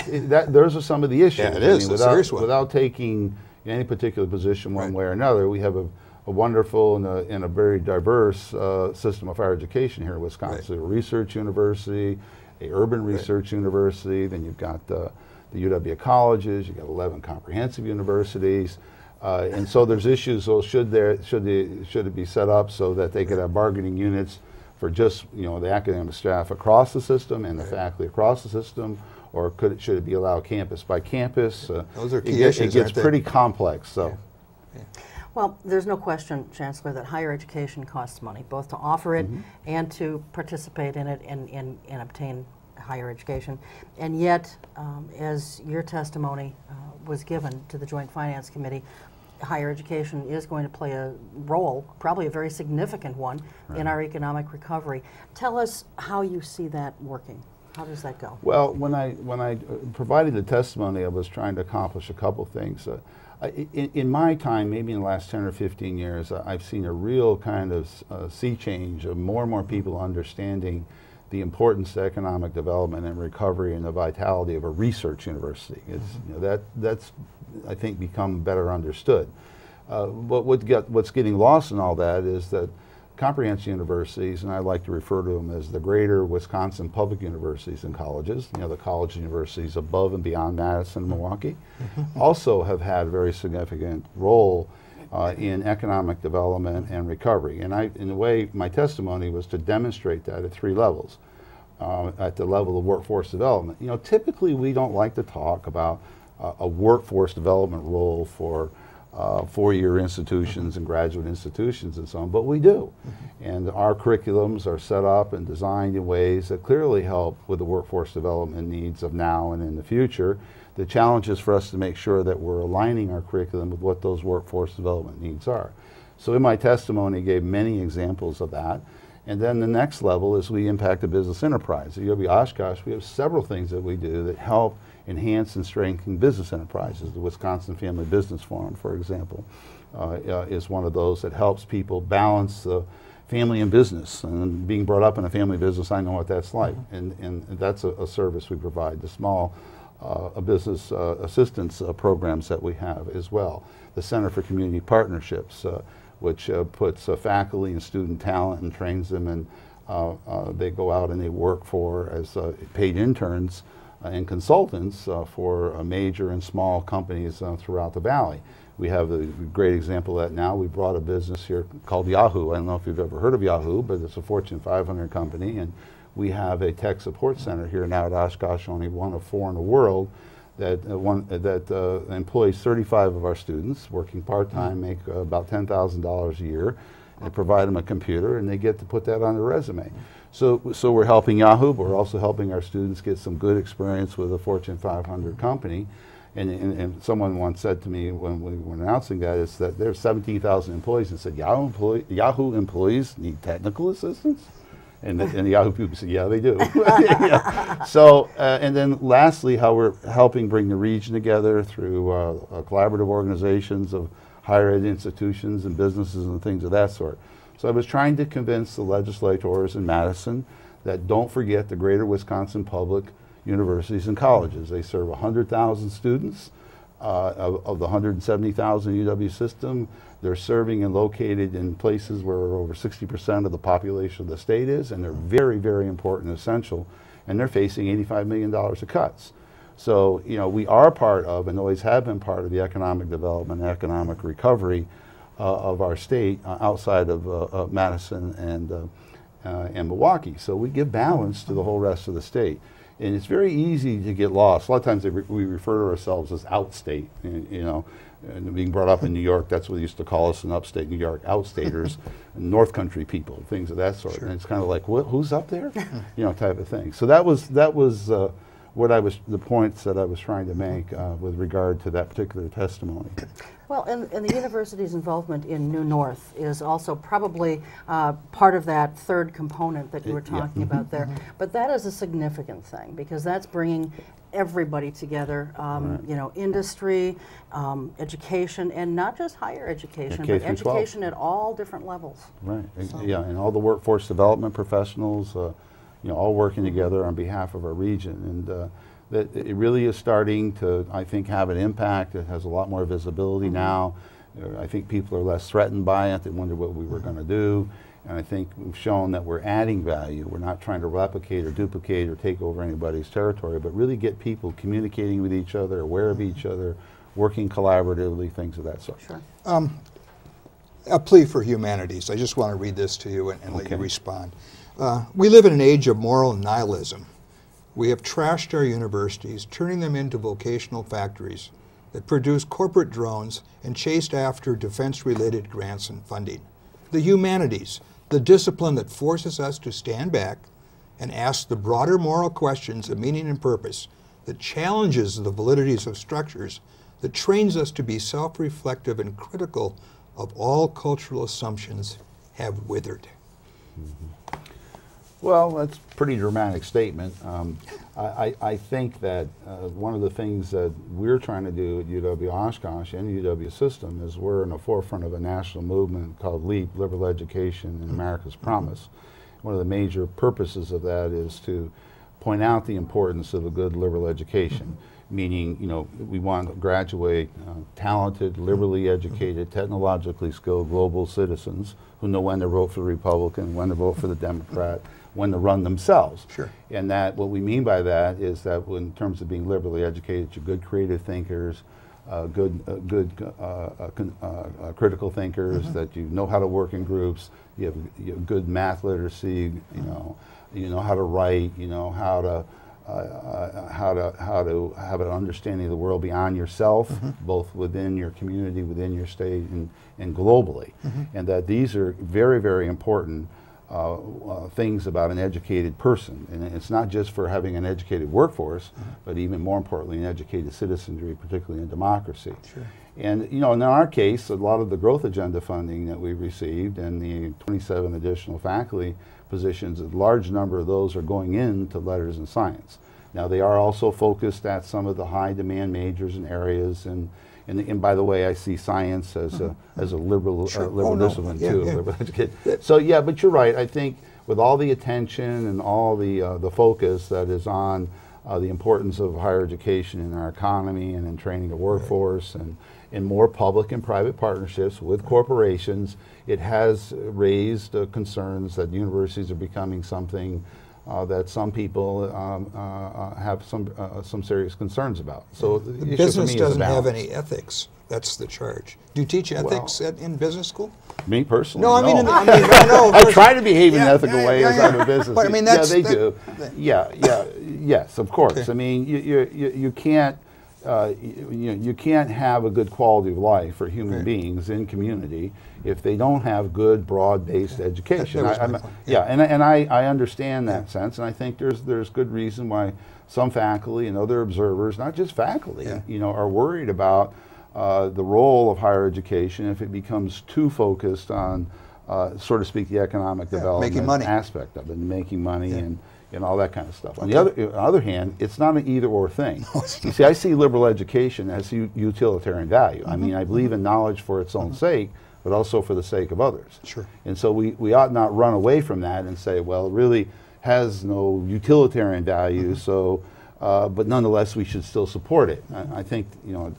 Speaker 10: those are some of the issues.
Speaker 3: Yeah, it is a serious one.
Speaker 10: Without taking any particular position one way or another, we have a wonderful and a very diverse system of higher education here in Wisconsin. A research university, a urban research university, then you've got the UW colleges, you've got 11 comprehensive universities, and so there's issues. So should it be set up so that they could have bargaining units for just, you know, the academic staff across the system and the faculty across the system, or should it be allowed campus by campus?
Speaker 3: Those are key issues.
Speaker 10: It gets pretty complex. So.
Speaker 2: Well, there's no question, Chancellor, that higher education costs money, both to offer it and to participate in it and obtain higher education. And yet, as your testimony was given to the Joint Finance Committee, higher education is going to play a role, probably a very significant one, in our economic recovery. Tell us how you see that working. How does that go?
Speaker 10: Well, when I provided the testimony, I was trying to accomplish a couple things. In my time, maybe in the last 10 or 15 years, I've seen a real kind of sea change of more and more people understanding the importance to economic development and recovery and the vitality of a research university. It's, you know, that's I think become better understood. But what's getting lost in all that is that comprehensive universities, and I like to refer to them as the greater Wisconsin public universities and colleges, you know, the college universities above and beyond Madison and Milwaukee, also have had a very significant role in economic development and recovery. And in a way, my testimony was to demonstrate that at 3 levels. At the level of workforce development. You know, typically we don't like to talk about a workforce development role for 4-year institutions and graduate institutions and so on, but we do. And our curriculums are set up and designed in ways that clearly help with the workforce development needs of now and in the future. The challenge is for us to make sure that we're aligning our curriculum with what those workforce development needs are. So in my testimony, I gave many examples of that. And then the next level is we impact a business enterprise. At Oshkosh, we have several things that we do that help enhance and strengthen business enterprises. The Wisconsin Family Business Forum, for example, is one of those that helps people balance family and business. And being brought up in a family business, I know what that's like. And that's a service we provide, the small business assistance programs that we have as well. The Center for Community Partnerships, which puts faculty and student talent and trains them, and they go out and they work for as paid interns and consultants for major and small companies throughout the valley. We have a great example of that now. We brought a business here called Yahoo. I don't know if you've ever heard of Yahoo, but it's a Fortune 500 company, and we have a tech support center here now at Oshkosh, only one of 4 in the world, that employs 35 of our students working part-time, make about $10,000 a year, and provide them a computer, and they get to put that on their resume. So we're helping Yahoo, but we're also helping our students get some good experience with a Fortune 500 company. And someone once said to me when we were announcing that, is that there's 17,000 employees, and said, Yahoo employees need technical assistance? And the Yahoo people said, yeah, they do. Yeah. So, and then lastly, how we're helping bring the region together through collaborative organizations of higher ed institutions and businesses and things of that sort. So I was trying to convince the legislators in Madison that don't forget the greater Wisconsin public universities and colleges. They serve 100,000 students of the 170,000 UW system. They're serving and located in places where over 60% of the population of the state is, and they're very, very important and essential, and they're facing $85 million of cuts. So, you know, we are part of, and always have been part of, the economic development and economic recovery of our state outside of Madison and Milwaukee. So we give balance to the whole rest of the state. And it's very easy to get lost. A lot of times we refer to ourselves as outstate, you know. And being brought up in New York, that's what they used to call us in upstate New York, outstaters, and North Country people, things of that sort. Sure. And it's kind of like, who's up there? You know, type of thing. So that was the points that I was trying to make with regard to that particular testimony.
Speaker 2: Well, and the university's involvement in New North is also probably part of that third component that you were talking about there. But that is a significant thing, because that's bringing everybody together, you know, industry, education, and not just higher education, but education at all different levels. Right, so.
Speaker 10: Yeah, and all the workforce development professionals, you know, all working together on behalf of our region. And that it really is starting to, I think, have an impact. It has a lot more visibility now. I think people are less threatened by it. They wonder what we were going to do. And I think we've shown that we're adding value. We're not trying to replicate or duplicate or take over anybody's territory, but really get people communicating with each other, aware of each other, working collaboratively, things of that sort.
Speaker 2: Sure.
Speaker 3: A plea for humanities. I just want to read this to you and let you respond. We live in an age of moral nihilism. We have trashed our universities, turning them into vocational factories that produce corporate drones and chased after defense-related grants and funding. The humanities, the discipline that forces us to stand back and ask the broader moral questions of meaning and purpose, that challenges the validities of structures, that trains us to be self-reflective and critical of all cultural assumptions, have withered.
Speaker 10: Well, that's a pretty dramatic statement. I think that one of the things that we're trying to do at UW-Oshkosh and UW system is we're in the forefront of a national movement called LEAP, Liberal Education and America's Promise. One of the major purposes of that is to point out the importance of a good liberal education, meaning, you know, we want to graduate talented, liberally educated, technologically skilled global citizens who know when to vote for the Republican, when to vote for the Democrat, when to run themselves.
Speaker 3: Sure.
Speaker 10: And that what we mean by that is that in terms of being liberally educated, you're good creative thinkers, critical thinkers, that you know how to work in groups, you have good math literacy, you know how to write, you know how to have an understanding of the world beyond yourself, both within your community, within your state, and globally. And that these are very, very important things about an educated person. And it's not just for having an educated workforce, but even more importantly, an educated citizenry, particularly in democracy.
Speaker 3: Sure.
Speaker 10: And in our case, a lot of the growth agenda funding that we received and the 27 additional faculty positions, a large number of those are going into letters and science. Now, they are also focused at some of the high demand majors and areas, and by the way, I see science as a liberal discipline too. Liberal education. So yeah, but you're right. I think with all the attention and all the focus that is on the importance of higher education in our economy and in training the workforce and in more public and private partnerships with corporations, it has raised concerns that universities are becoming something that some people have some serious concerns about. So
Speaker 3: the business doesn't have any ethics. That's the charge. Do you teach ethics in business school?
Speaker 10: Me personally,
Speaker 3: no. I mean,
Speaker 10: no.
Speaker 3: no.
Speaker 10: I try to behave in an ethical way as I'm a business.
Speaker 3: But I mean,
Speaker 10: they do. Yes, of course. Okay. I mean, you can't. You can't have a good quality of life for human beings in community if they don't have good, broad-based education. I understand that sense, and I think there's good reason why some faculty and other observers, not just faculty, are worried about the role of higher education if it becomes too focused on, so to speak, the economic development aspect of it, making money and all that kind of stuff. On the other hand, it's not an either-or thing. You see, I see liberal education as utilitarian value. I mean, I believe in knowledge for its own sake, but also for the sake of others. Sure. And so we ought not run away from that and say, well, it really has no utilitarian value, so, but nonetheless, we should still support it. I think,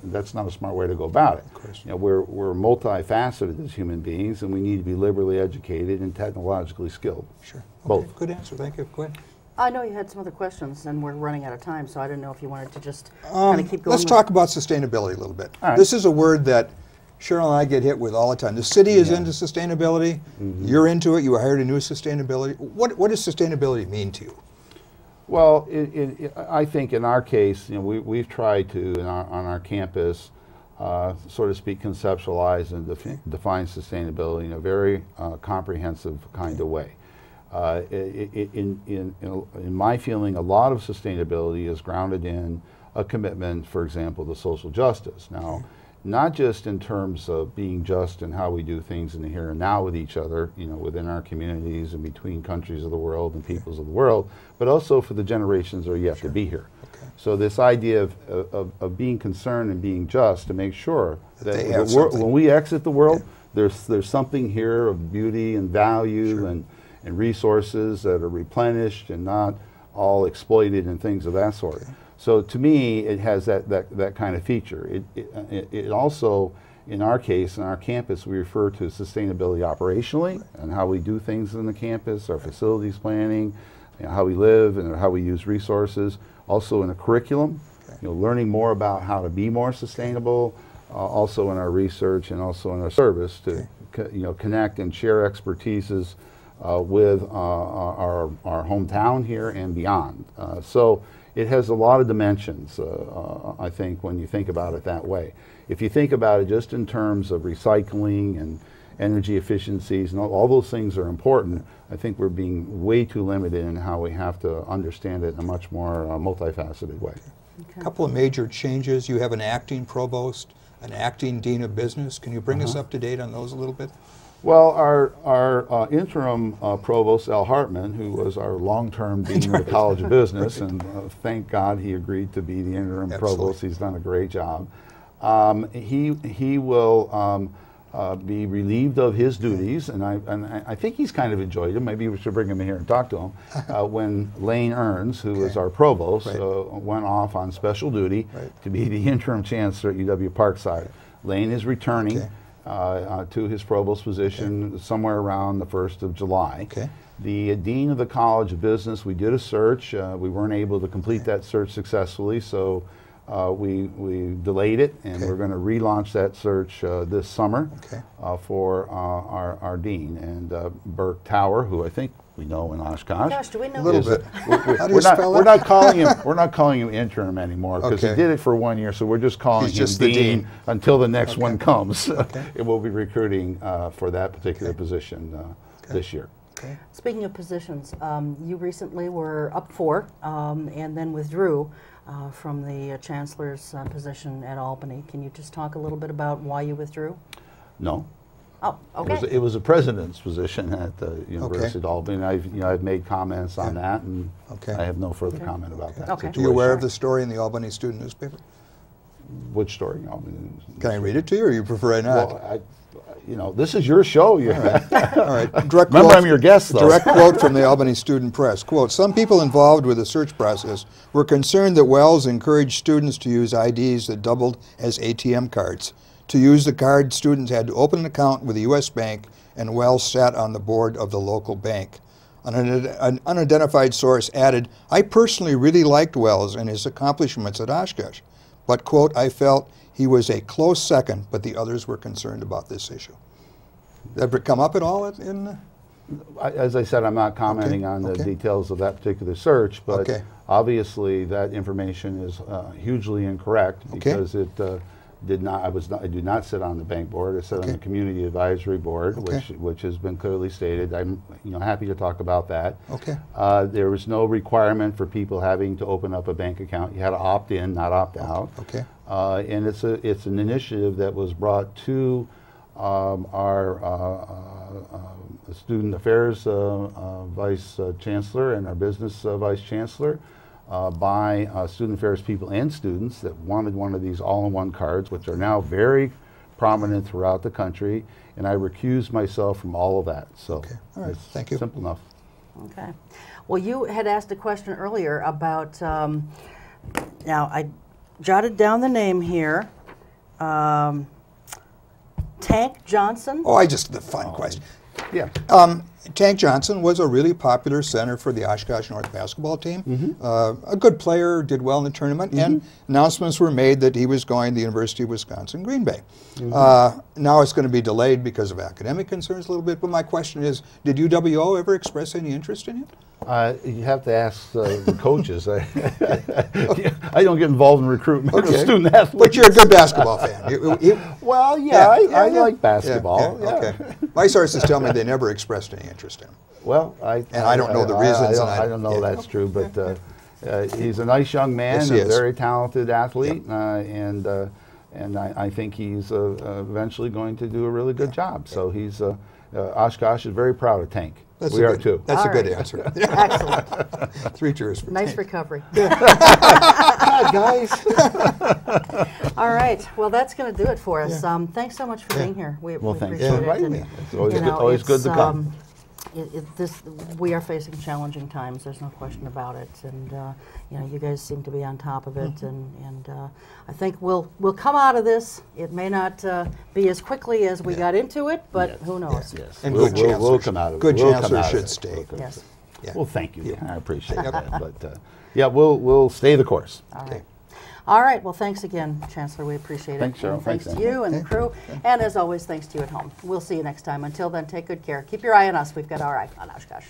Speaker 10: that's not a smart way to go about it. Of course. We're multifaceted as human beings, and we need to be liberally educated and technologically skilled. Sure. Both.
Speaker 3: Good answer. Thank you. Go ahead.
Speaker 2: I know you had some other questions, and we're running out of time, so I didn't know if you wanted to just kind of keep going.
Speaker 3: Let's talk about sustainability a little bit. This is a word that Cheryl and I get hit with all the time. The city is into sustainability. You're into it. You hired a new sustainability. What does sustainability mean to you?
Speaker 10: Well, I think in our case, we've tried to, on our campus, so to speak, conceptualize and define sustainability in a very comprehensive kind of way. In my feeling, a lot of sustainability is grounded in a commitment, for example, to social justice. Now, not just in terms of being just in how we do things in the here and now with each other, within our communities and between countries of the world and peoples of the world, but also for the generations that are yet to be here. So this idea of being concerned and being just to make sure that when we exit the world, there's something here of beauty and value and resources that are replenished and not all exploited and things of that sort. So to me, it has that kind of feature. It also, in our case, in our campus, we refer to sustainability operationally and how we do things in the campus, our facilities planning, how we live and how we use resources. Also in a curriculum, learning more about how to be more sustainable, also in our research and also in our service to connect and share expertises with our hometown here and beyond. So it has a lot of dimensions, I think, when you think about it that way. If you think about it just in terms of recycling and energy efficiencies, and all those things are important, I think we're being way too limited in how we have to understand it in a much more multifaceted way.
Speaker 3: A couple of major changes. You have an acting provost, an acting dean of business. Can you bring us up to date on those a little bit?
Speaker 10: Well, our interim provost, Al Hartman, who was our long-term dean of the College of Business, and thank God he agreed to be the interim provost. He's done a great job. He will be relieved of his duties, and I think he's kind of enjoyed it. Maybe we should bring him in here and talk to him. When Lane Earns, who is our provost, went off on special duty to be the interim chancellor at UW Parkside. Lane is returning to his provost position somewhere around the 1st of July. The dean of the College of Business, we did a search. We weren't able to complete that search successfully, so we delayed it, and we're going to relaunch that search this summer for our dean. And Burke Tower, who I think we know in Oshkosh.
Speaker 2: Gosh, do we know?
Speaker 3: A little bit. How do you
Speaker 10: We're
Speaker 3: spell
Speaker 10: not
Speaker 3: that?
Speaker 10: calling him interim anymore because he did it for 1 year. So we're just calling him
Speaker 3: just the dean
Speaker 10: until the next one comes. And we'll be recruiting for that particular position this year.
Speaker 2: Speaking of positions, you recently were up for and then withdrew from the Chancellor's position at Albany. Can you just talk a little bit about why you withdrew?
Speaker 10: No.
Speaker 2: Oh, okay.
Speaker 10: It was a president's position at the University of Albany. I've made comments on that, and I have no further comment about that.
Speaker 2: Okay.
Speaker 3: Are you aware of the story in the Albany Student Newspaper?
Speaker 10: Which story? Albany?
Speaker 3: Can I read it to you, or you prefer I not?
Speaker 10: Well, this is your show.
Speaker 3: All right. Direct
Speaker 10: Remember,
Speaker 3: quote,
Speaker 10: I'm your guest, though.
Speaker 3: Direct quote from the Albany Student Press. Quote, "Some people involved with the search process were concerned that Wells encouraged students to use IDs that doubled as ATM cards. To use the card, students had to open an account with a U.S. bank, and Wells sat on the board of the local bank." An unidentified source added, "I personally really liked Wells and his accomplishments at Oshkosh, but, quote, I felt he was a close second, but the others were concerned about this issue." Did that come up at all in?
Speaker 10: As I said, I'm not commenting on the details of that particular search, but obviously that information is hugely incorrect because it did not. I do not sit on the bank board. I sit on the community advisory board, which has been clearly stated. I'm happy to talk about that. There was no requirement for people having to open up a bank account. You had to opt in, not opt out. And it's an initiative that was brought to our student affairs vice chancellor and our business vice chancellor by student affairs people and students that wanted one of these all-in-one cards, which are now very prominent throughout the country, and I recused myself from all of that. So it's
Speaker 3: thank you.
Speaker 10: Simple enough.
Speaker 2: Okay. Well, you had asked a question earlier about, now I jotted down the name here, Tank Johnson.
Speaker 3: Oh, the fun question.
Speaker 10: Yeah.
Speaker 3: Tank Johnson was a really popular center for the Oshkosh North basketball team. A good player, did well in the tournament, and announcements were made that he was going to the University of Wisconsin-Green Bay. Now it's going to be delayed because of academic concerns a little bit, but my question is, did UWO ever express any interest in him?
Speaker 10: You have to ask the coaches. I don't get involved in recruitment of student athletes.
Speaker 3: But you're a good basketball fan.
Speaker 10: Well, I like basketball.
Speaker 3: My sources tell me they never expressed any interest in him.
Speaker 10: Well,
Speaker 3: I don't know the reasons.
Speaker 10: I don't know that's true, but he's a nice young man, a very talented athlete, and I think he's eventually going to do a really good job. So he's Oshkosh is very proud of Tank. We are too.
Speaker 3: That's a good answer.
Speaker 2: Excellent.
Speaker 3: 3 cheers for
Speaker 2: Nice
Speaker 3: Tank.
Speaker 2: recovery.
Speaker 10: God, guys.
Speaker 2: All right. Well, that's going to do it for us. Thanks so much for being here. We
Speaker 10: Thanks
Speaker 2: appreciate
Speaker 10: for
Speaker 2: it.
Speaker 10: inviting me. It's always good to come.
Speaker 2: We are facing challenging times. There's no question about it, and you guys seem to be on top of it, and I think we'll come out of this. It may not be as quickly as we got into it, but who knows?
Speaker 3: And
Speaker 10: we'll come out of it.
Speaker 3: Good chancellor should stay.
Speaker 2: Yes.
Speaker 10: Well, thank you. I appreciate that, but we'll stay the course.
Speaker 2: All right. Well, thanks again, Chancellor. We appreciate it.
Speaker 10: Thanks, Cheryl.
Speaker 2: Thanks to you and the crew. And as always, thanks to you at home. We'll see you next time. Until then, take good care. Keep your eye on us. We've got our eye on Oshkosh.